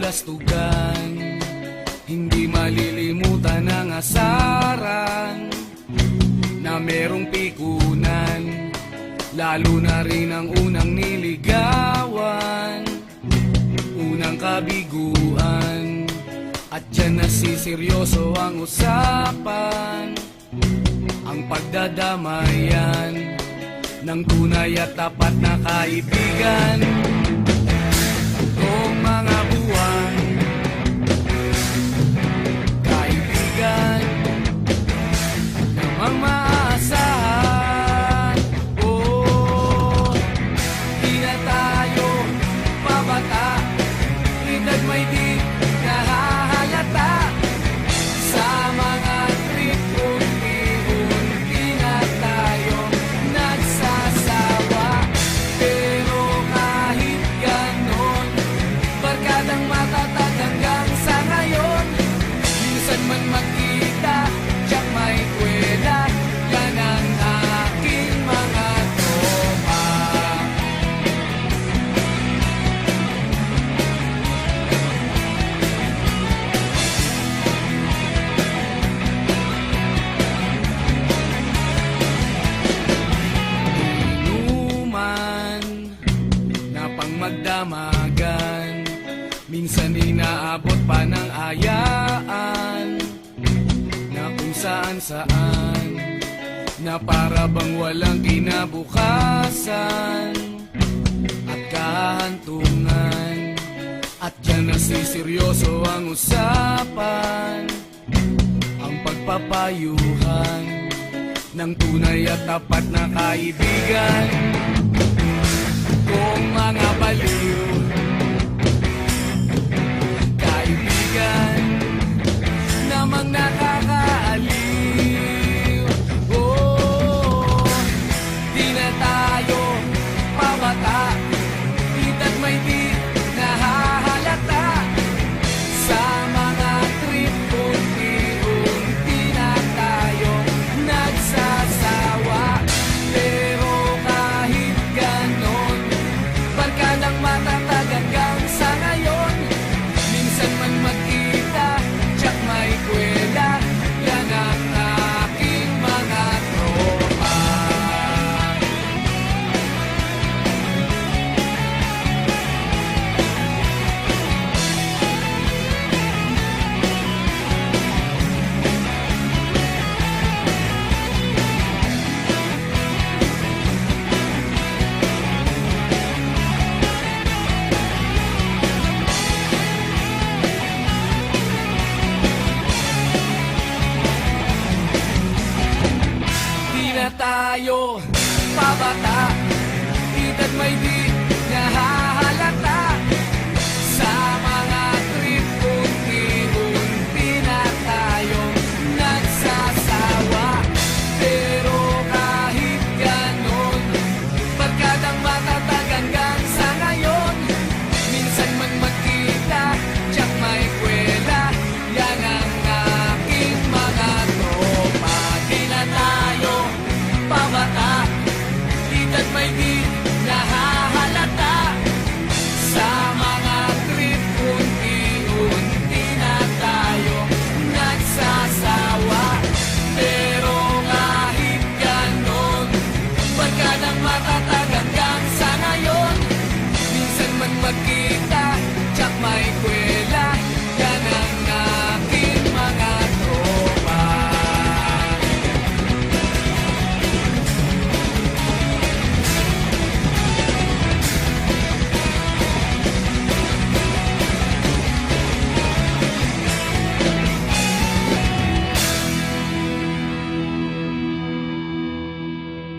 kabulastugan, hindi malilimutan ang asaran na merong pikunan, lalo na rin ang unang niligawan, unang kabiguan. At dyan nasiseryoso ang usapan, ang pagdadamayan ng tunay at tapat na kaibigan. Kung mga buwan, kaibigan namang maaasahan. Oh, di na tayo pabata, edad may di nahahalata. Sa mga trip, unti-unti na tayo nagsasawa. Pero kahit ganon, barkadang matatag hanggang sa ngayon. Minsan man magkita, tiyak may kwela, yan ang aking mga tropa. Inuman na pang magdamagan, minsan inaabot pa ng ayaan, na kung saan-saan, na para bang walang kinabukasan at kahantungan. At yan nasiseryoso ang usapan, ang pagpapayuhan ng tunay at tapat na kaibigan. Kung mga baliw, kaibigan namang nakakaaliw. Oh, di na tayo pabata, edad may di nahahalata. Sa mga trip, unti-unti na tayo nagsasawa. Pero kahit ganon, barkadang matatag hanggang sa ngayon. Minsan man magkita, tiyak may kwela, yan ang aking mga tropa. Di na tayo pabata, edad may di nahahalata.